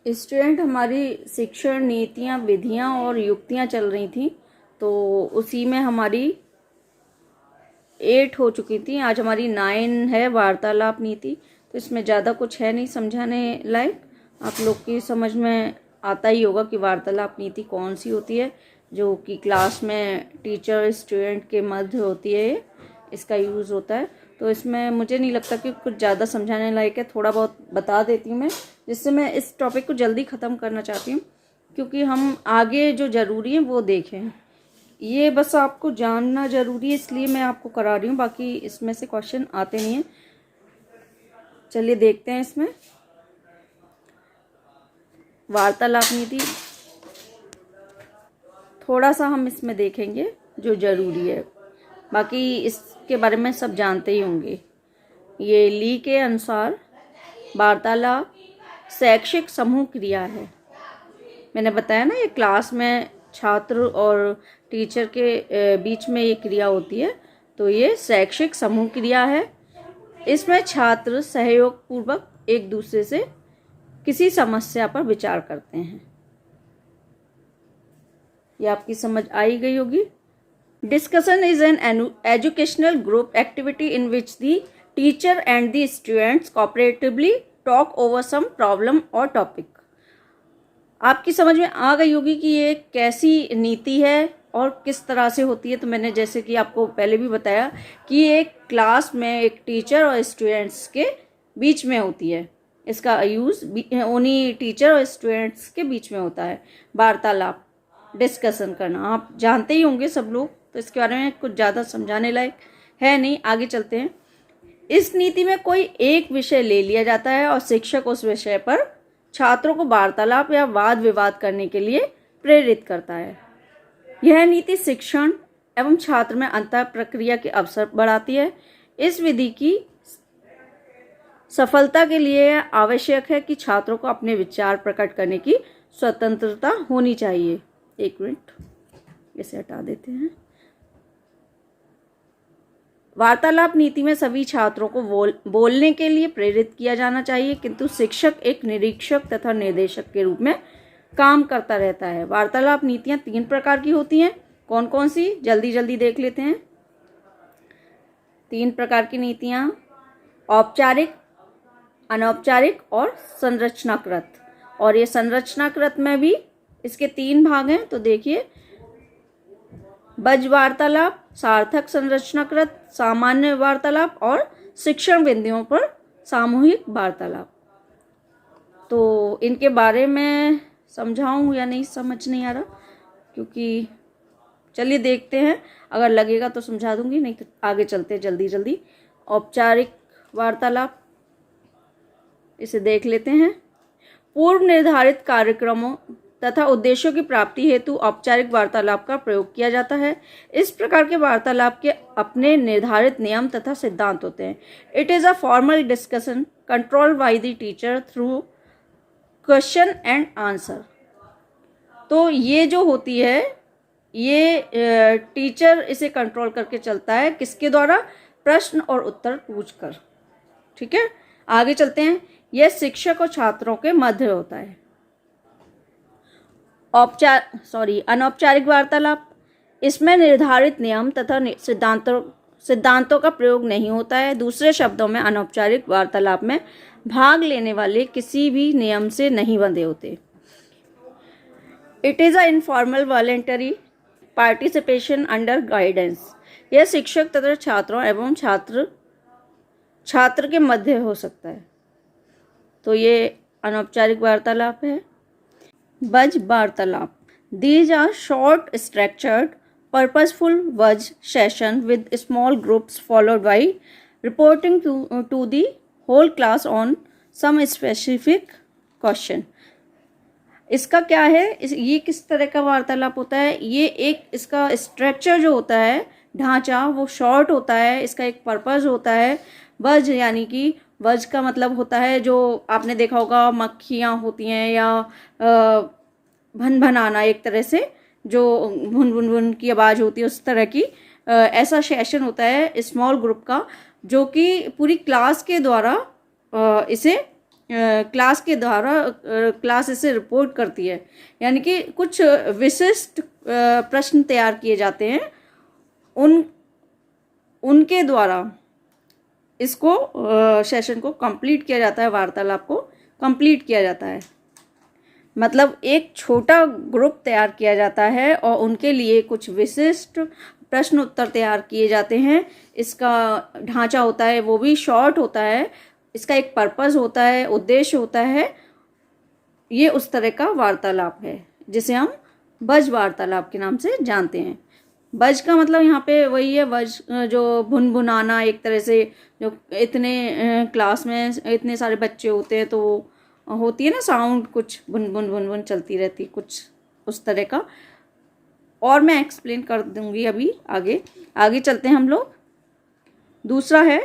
Student, हमारी शिक्षण नीतियाँ, विधियाँ और युक्तियाँ चल रही थी, तो उसी में हमारी 8 हो चुकी थी। आज हमारी 9 है, वार्तालाप नीति। तो इसमें ज़्यादा कुछ है नहीं समझाने लायक। आप लोग की समझ में आता ही होगा कि वार्तालाप नीति कौन सी होती है, जो कि क्लास में टीचर स्टूडेंट के मध्य होती है, इसका यूज़ होता है। तो इसमें मुझे नहीं लगता कि कुछ ज़्यादा समझाने लायक है। थोड़ा बहुत बता देती हूँ मैं, जिससे मैं इस टॉपिक को जल्दी ख़त्म करना चाहती हूँ, क्योंकि हम आगे जो ज़रूरी है वो देखें। ये बस आपको जानना ज़रूरी है, इसलिए मैं आपको करा रही हूँ। बाकी इसमें से क्वेश्चन आते नहीं हैं। चलिए देखते हैं इसमें वार्तालाप नीति। थोड़ा सा हम इसमें देखेंगे जो ज़रूरी है, बाकी इसके बारे में सब जानते ही होंगे। ये ली के अनुसार वार्तालाप शैक्षिक समूह क्रिया है। मैंने बताया ना, ये क्लास में छात्र और टीचर के बीच में ये क्रिया होती है, तो ये शैक्षिक समूह क्रिया है। इसमें छात्र सहयोग पूर्वक एक दूसरे से किसी समस्या पर विचार करते हैं। ये आपकी समझ आई गई होगी। Discussion is an educational group activity in which the teacher and the students cooperatively talk over some problem और टॉपिक। आपकी समझ में आ गई होगी कि ये कैसी नीति है और किस तरह से होती है। तो मैंने जैसे कि आपको पहले भी बताया कि एक क्लास में एक टीचर और स्टूडेंट्स के बीच में होती है। इसका यूज़ उन्हीं टीचर और स्टूडेंट्स के बीच में होता है। वार्तालाप, डिस्कशन करना, आप जानते ही होंगे सब लोग, तो इसके बारे में कुछ ज़्यादा समझाने लायक है नहीं। आगे चलते हैं। इस नीति में कोई एक विषय ले लिया जाता है और शिक्षक उस विषय पर छात्रों को वार्तालाप या वाद विवाद करने के लिए प्रेरित करता है। यह नीति शिक्षण एवं छात्र में अंतर प्रक्रिया के अवसर बढ़ाती है। इस विधि की सफलता के लिए आवश्यक है कि छात्रों को अपने विचार प्रकट करने की स्वतंत्रता होनी चाहिए। एक मिनट, इसे हटा देते हैं। वार्तालाप नीति में सभी छात्रों को बोलने के लिए प्रेरित किया जाना चाहिए, किंतु शिक्षक एक निरीक्षक तथा निर्देशक के रूप में काम करता रहता है। वार्तालाप नीतियाँ 3 प्रकार की होती हैं। कौन कौन सी, जल्दी जल्दी देख लेते हैं। 3 प्रकार की नीतियाँ: औपचारिक, अनौपचारिक और संरचनाकृत। और ये संरचनाकृत में भी इसके 3 भाग हैं। तो देखिए, बज वार्तालाप, सार्थक संरचनाकृत, सामान्य वार्तालाप और शिक्षण बिंदुओं पर सामूहिक वार्तालाप। तो इनके बारे में समझाऊं या नहीं, समझ नहीं आ रहा, क्योंकि चलिए देखते हैं। अगर लगेगा तो समझा दूंगी, नहीं तो आगे चलते हैं जल्दी जल्दी। औपचारिक वार्तालाप, इसे देख लेते हैं। पूर्व निर्धारित कार्यक्रमों तथा उद्देश्यों की प्राप्ति हेतु औपचारिक वार्तालाप का प्रयोग किया जाता है। इस प्रकार के वार्तालाप के अपने निर्धारित नियम तथा सिद्धांत होते हैं। It is a formal discussion controlled by the teacher through question and answer. तो ये जो होती है, ये टीचर इसे कंट्रोल करके चलता है। किसके द्वारा? प्रश्न और उत्तर पूछकर। ठीक है, आगे चलते हैं। यह शिक्षक और छात्रों के मध्य होता है। अनौपचारिक वार्तालाप, इसमें निर्धारित नियम तथा सिद्धांतों का प्रयोग नहीं होता है। दूसरे शब्दों में, अनौपचारिक वार्तालाप में भाग लेने वाले किसी भी नियम से नहीं बंधे होते। It is a informal voluntary participation under guidance. यह शिक्षक तथा छात्रों एवं छात्र के मध्य हो सकता है। तो ये अनौपचारिक वार्तालाप है। बज वार्तालाप, these are short structured purposeful buzz session with small groups followed by reporting to the whole class on some specific question. इसका क्या है, ये किस तरह का वार्तालाप होता है? ये एक, इसका स्ट्रक्चर जो होता है, ढांचा, वो शॉर्ट होता है। इसका एक पर्पस होता है। बज यानी कि बज का मतलब होता है, जो आपने देखा होगा मक्खियाँ होती हैं या भन भनाना, एक तरह से जो भुन भुन भुन की आवाज़ होती है, उस तरह की ऐसा सेशन होता है स्मॉल ग्रुप का, जो कि पूरी क्लास के द्वारा इसे क्लास के द्वारा क्लास इसे रिपोर्ट करती है, यानी कि कुछ विशिष्ट प्रश्न तैयार किए जाते हैं, उनके द्वारा इसको सेशन को कंप्लीट किया जाता है, वार्तालाप को कंप्लीट किया जाता है। मतलब एक छोटा ग्रुप तैयार किया जाता है और उनके लिए कुछ विशिष्ट प्रश्न उत्तर तैयार किए जाते हैं। इसका ढांचा होता है वो भी शॉर्ट होता है, इसका एक पर्पस होता है, उद्देश्य होता है। ये उस तरह का वार्तालाप है जिसे हम बज वार्तालाप के नाम से जानते हैं। बज का मतलब यहाँ पे वही है, बज जो भुनभुनाना, एक तरह से जो इतने क्लास में इतने सारे बच्चे होते हैं तो होती है ना साउंड, कुछ बुन बुन बुन बुन चलती रहती, कुछ उस तरह का। और मैं एक्सप्लेन कर दूंगी अभी आगे। आगे चलते हैं हम लोग। दूसरा है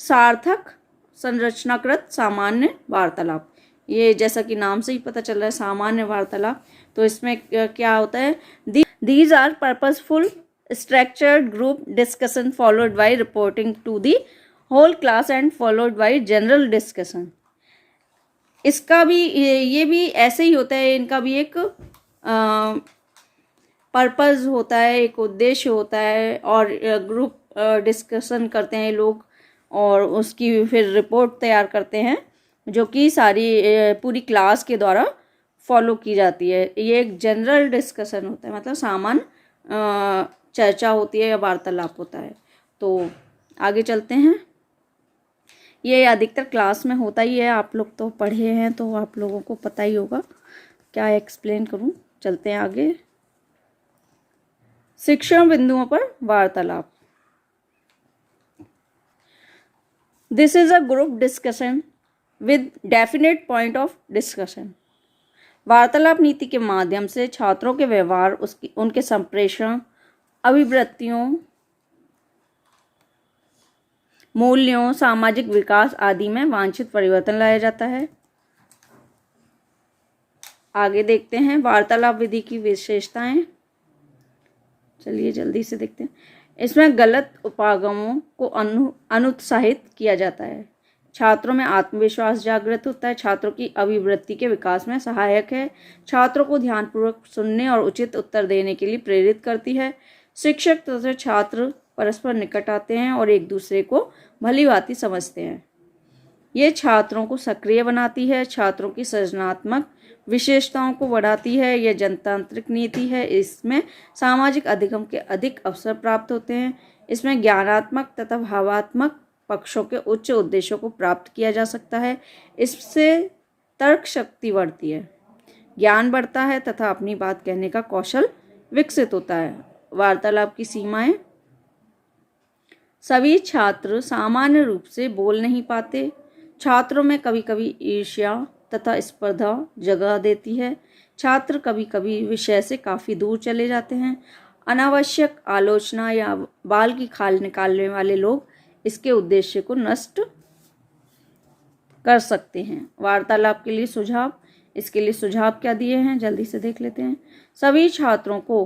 सार्थक संरचनाकृत सामान्य वार्तालाप। ये जैसा कि नाम से ही पता चल रहा है सामान्य वार्तालाप, तो इसमें क्या होता है, these are purposeful structured group discussion followed by reporting to the whole class and followed by general discussion. इसका भी ये भी ऐसे ही होता है, इनका भी एक पर्पस होता है, एक उद्देश्य होता है, और ग्रुप डिस्कशन करते हैं लोग और उसकी फिर रिपोर्ट तैयार करते हैं जो कि सारी पूरी क्लास के द्वारा फॉलो की जाती है। ये एक जनरल डिस्कशन होता है, मतलब सामान्य चर्चा होती है या वार्तालाप होता है। तो आगे चलते हैं। ये अधिकतर क्लास में होता ही है, आप लोग तो पढ़े हैं तो आप लोगों को पता ही होगा, क्या एक्सप्लेन करूं। चलते हैं आगे। शिक्षण बिंदुओं पर वार्तालाप। This is a group discussion with definite point of discussion. वार्तालाप नीति के माध्यम से छात्रों के व्यवहार, उनके संप्रेषण, अभिवृत्तियों, मूल्यों, सामाजिक विकास आदि में वांछित परिवर्तन लाया जाता है। आगे देखते हैं वार्तालाप विधि की विशेषताएं। चलिए जल्दी से देखते हैं। इसमें गलत उपागमों को अनुत्साहित किया जाता है, छात्रों में आत्मविश्वास जागृत होता है, छात्रों की अभिवृत्ति के विकास में सहायक है, छात्रों को ध्यानपूर्वक सुनने और उचित उत्तर देने के लिए प्रेरित करती है, शिक्षक तथा छात्र परस्पर निकट आते हैं और एक दूसरे को भली भांति समझते हैं। ये छात्रों को सक्रिय बनाती है, छात्रों की सृजनात्मक विशेषताओं को बढ़ाती है। यह जनतांत्रिक नीति है, इसमें सामाजिक अधिगम के अधिक अवसर प्राप्त होते हैं, इसमें ज्ञानात्मक तथा भावात्मक पक्षों के उच्च उद्देश्यों को प्राप्त किया जा सकता है, इससे तर्क शक्ति बढ़ती है, ज्ञान बढ़ता है तथा अपनी बात कहने का कौशल विकसित होता है। वार्तालाप की सीमाएं। सभी छात्र सामान्य रूप से बोल नहीं पाते, छात्रों में कभी कभी ईर्ष्या तथा स्पर्धा जगह देती है, छात्र कभी कभी विषय से काफ़ी दूर चले जाते हैं, अनावश्यक आलोचना या बाल की खाल निकालने वाले लोग इसके उद्देश्य को नष्ट कर सकते हैं। वार्तालाप के लिए सुझाव। इसके लिए सुझाव क्या दिए हैं जल्दी से देख लेते हैं। सभी छात्रों को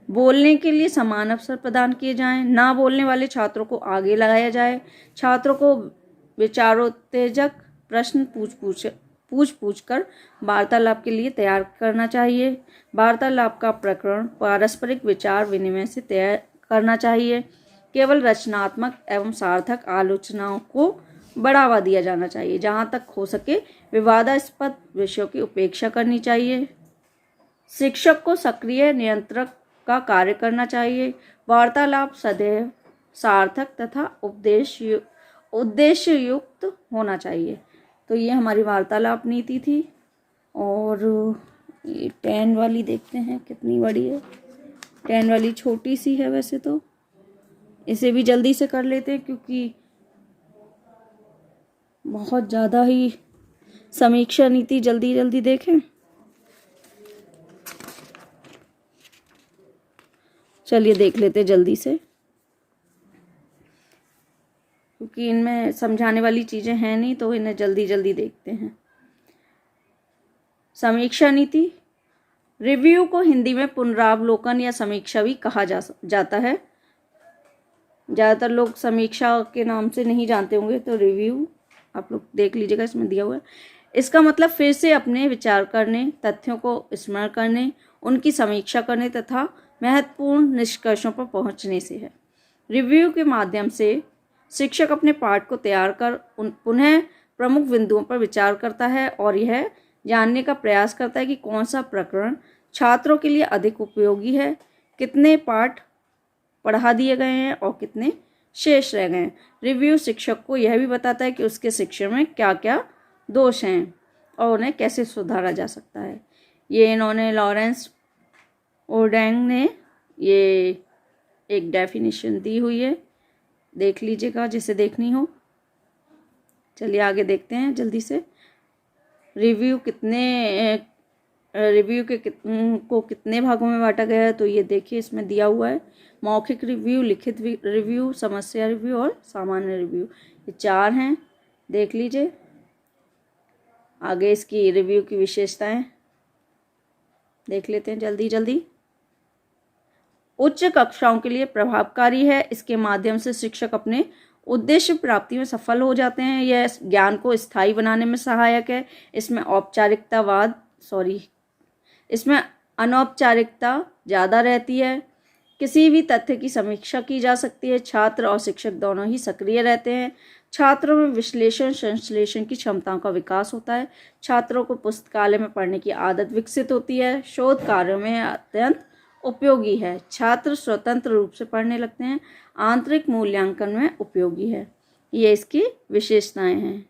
बोलने के लिए समान अवसर प्रदान किए जाएं, ना बोलने वाले छात्रों को आगे लगाया जाए, छात्रों को विचारोत्तेजक प्रश्न पूछ पूछ कर वार्तालाप के लिए तैयार करना चाहिए। वार्तालाप का प्रकरण पारस्परिक विचार विनिमय से तय करना चाहिए। केवल रचनात्मक एवं सार्थक आलोचनाओं को बढ़ावा दिया जाना चाहिए। जहाँ तक हो सके विवादास्पद विषयों की उपेक्षा करनी चाहिए। शिक्षक को सक्रिय नियंत्रक का कार्य करना चाहिए। वार्तालाप सदैव सार्थक तथा उद्देश्य युक्त होना चाहिए। तो ये हमारी वार्तालाप नीति थी। और ये 10 वाली देखते हैं कितनी बड़ी है। 10 वाली छोटी सी है वैसे तो, इसे भी जल्दी से कर लेते हैं क्योंकि बहुत ज़्यादा ही समीक्षा नीति जल्दी जल्दी देखें। चलिए देख लेते जल्दी से, क्योंकि इनमें समझाने वाली चीज़ें हैं नहीं तो इन्हें जल्दी जल्दी देखते हैं। समीक्षा नीति। रिव्यू को हिंदी में पुनरावलोकन या समीक्षा भी कहा जाता है। ज़्यादातर लोग समीक्षा के नाम से नहीं जानते होंगे, तो रिव्यू आप लोग देख लीजिएगा, इसमें दिया हुआ है। इसका मतलब फिर से अपने विचार करने, तथ्यों को स्मरण करने, उनकी समीक्षा करने तथा महत्वपूर्ण निष्कर्षों पर पहुंचने से है। रिव्यू के माध्यम से शिक्षक अपने पाठ को तैयार कर पुनः प्रमुख बिंदुओं पर विचार करता है और यह जानने का प्रयास करता है कि कौन सा प्रकरण छात्रों के लिए अधिक उपयोगी है, कितने पाठ पढ़ा दिए गए हैं और कितने शेष रह गए हैं। रिव्यू शिक्षक को यह भी बताता है कि उसके शिक्षण में क्या क्या दोष हैं और उन्हें कैसे सुधारा जा सकता है। ये इन्होंने लॉरेंस ओर्डैंग ने ये एक डेफिनेशन दी हुई है, देख लीजिएगा जिसे देखनी हो। चलिए आगे देखते हैं जल्दी से। रिव्यू को कितने भागों में बांटा गया है, तो ये देखिए इसमें दिया हुआ है। मौखिक रिव्यू, लिखित रिव्यू, समस्या रिव्यू और सामान्य रिव्यू, ये 4 हैं, देख लीजिए। आगे इसकी रिव्यू की विशेषताएं देख लेते हैं जल्दी जल्दी। उच्च कक्षाओं के लिए प्रभावकारी है, इसके माध्यम से शिक्षक अपने उद्देश्य प्राप्ति में सफल हो जाते हैं। यह ज्ञान को स्थायी बनाने में सहायक है। इसमें अनौपचारिकता ज़्यादा रहती है। किसी भी तथ्य की समीक्षा की जा सकती है। छात्र और शिक्षक दोनों ही सक्रिय रहते हैं। छात्रों में विश्लेषण संश्लेषण की क्षमताओं का विकास होता है। छात्रों को पुस्तकालय में पढ़ने की आदत विकसित होती है। शोध कार्यों में अत्यंत उपयोगी है। छात्र स्वतंत्र रूप से पढ़ने लगते हैं। आंतरिक मूल्यांकन में उपयोगी है। ये इसकी विशेषताएं हैं।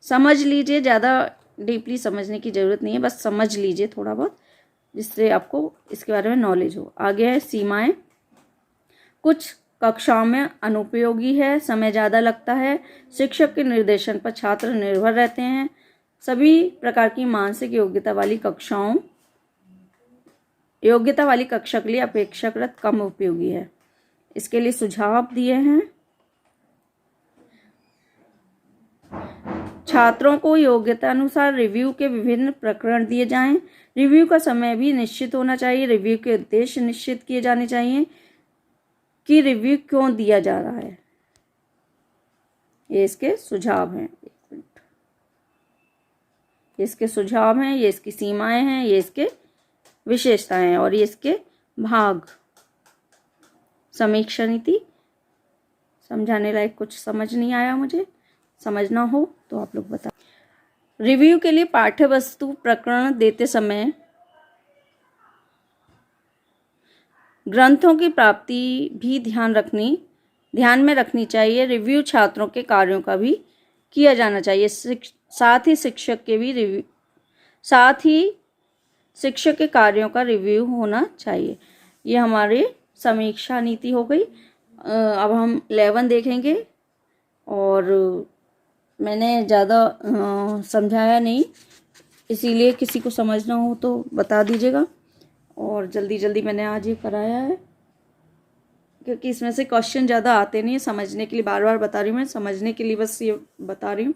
समझ लीजिए, ज़्यादा डीपली समझने की ज़रूरत नहीं है, बस समझ लीजिए थोड़ा बहुत, जिससे आपको इसके बारे में नॉलेज हो। आगे है सीमाएं। कुछ कक्षाओं में अनुपयोगी है, समय ज़्यादा लगता है। शिक्षक के निर्देशन पर छात्र निर्भर रहते हैं। सभी प्रकार की मानसिक योग्यता वाली कक्षा के लिए अपेक्षाकृत कम उपयोगी है। इसके लिए सुझाव दिए हैं। छात्रों को योग्यता अनुसार रिव्यू के विभिन्न प्रकरण दिए जाएं। रिव्यू का समय भी निश्चित होना चाहिए। रिव्यू के उद्देश्य निश्चित किए जाने चाहिए कि रिव्यू क्यों दिया जा रहा है। ये इसके सुझाव हैं। ये इसके सुझाव हैं, ये इसकी सीमाएं हैं, ये इसके विशेषताएं हैं और ये इसके भाग। समीक्षा नीति समझाने लायक कुछ समझ नहीं आया, मुझे समझना हो तो आप लोग बताएं। रिव्यू के लिए पाठ्य वस्तु प्रकरण देते समय ग्रंथों की प्राप्ति भी ध्यान में रखनी चाहिए। रिव्यू छात्रों के कार्यों का भी किया जाना चाहिए। साथ ही शिक्षक के कार्यों का रिव्यू होना चाहिए। ये हमारी समीक्षा नीति हो गई। अब हम 11 देखेंगे और मैंने ज़्यादा समझाया नहीं, इसीलिए किसी को समझना हो तो बता दीजिएगा। और जल्दी जल्दी मैंने आज ये कराया है क्योंकि इसमें से क्वेश्चन ज़्यादा आते नहीं है। समझने के लिए बार बार बता रही हूँ, मैं समझने के लिए बस ये बता रही हूँ।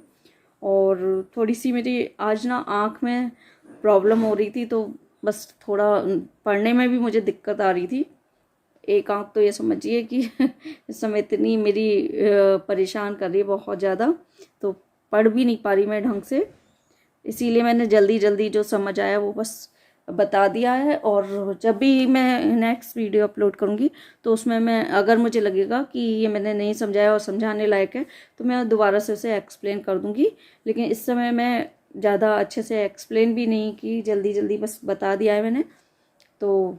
और थोड़ी सी मेरी आज ना आँख में प्रॉब्लम हो रही थी, तो बस थोड़ा पढ़ने में भी मुझे दिक्कत आ रही थी। एक आँख तो ये समझिए कि इस समय इतनी मेरी परेशान कर रही है बहुत ज़्यादा, तो पढ़ भी नहीं पा रही मैं ढंग से। इसीलिए मैंने जल्दी जल्दी जो समझ आया वो बस बता दिया है। और जब भी मैं नेक्स्ट वीडियो अपलोड करूँगी तो उसमें मैं, अगर मुझे लगेगा कि ये मैंने नहीं समझाया और समझाने लायक है, तो मैं दोबारा से उसे एक्सप्लेन कर दूँगी। लेकिन इस समय मैं ज़्यादा अच्छे से एक्सप्लेन भी नहीं की, जल्दी जल्दी बस बता दिया है मैंने। तो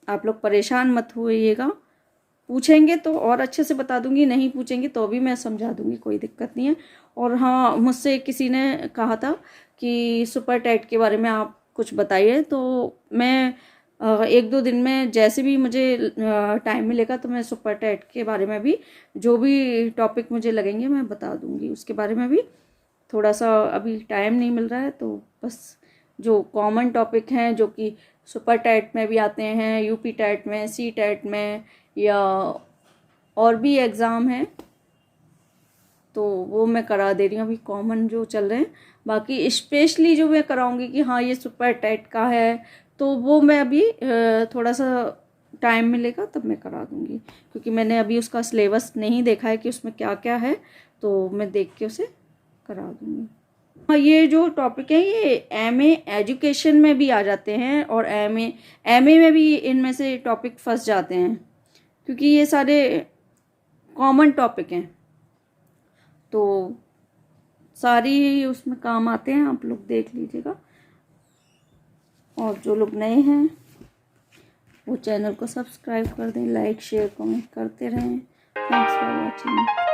आप लोग परेशान मत होइएगा, पूछेंगे तो और अच्छे से बता दूंगी, नहीं पूछेंगे तो भी मैं समझा दूंगी, कोई दिक्कत नहीं है। और हाँ, मुझसे किसी ने कहा था कि सुपर टेट के बारे में आप कुछ बताइए, तो मैं 1-2 दिन में जैसे भी मुझे टाइम मिलेगा तो मैं सुपर टेट के बारे में भी जो भी टॉपिक मुझे लगेंगे मैं बता दूंगी। उसके बारे में भी थोड़ा सा अभी टाइम नहीं मिल रहा है, तो बस जो कॉमन टॉपिक हैं जो कि सुपर टेट में भी आते हैं, यूपी टेट में, सी टेट में, या और भी एग्ज़ाम हैं, तो वो मैं करा दे रही हूँ अभी कॉमन जो चल रहे हैं। बाकी स्पेशली जो मैं कराऊंगी कि हाँ ये सुपर टेट का है, तो वो मैं अभी थोड़ा सा टाइम मिलेगा तब मैं करा दूँगी, क्योंकि मैंने अभी उसका सिलेबस नहीं देखा है कि उसमें क्या क्या है, तो मैं देख के उसे करा दूँगी। हाँ, ये जो टॉपिक है ये एमए एजुकेशन में भी आ जाते हैं और एमए में भी इनमें से टॉपिक फंस जाते हैं, क्योंकि ये सारे कॉमन टॉपिक हैं, तो सारी उसमें काम आते हैं। आप लोग देख लीजिएगा, और जो लोग नए हैं वो चैनल को सब्सक्राइब कर दें, लाइक शेयर कमेंट करते रहें। Thanks for watching.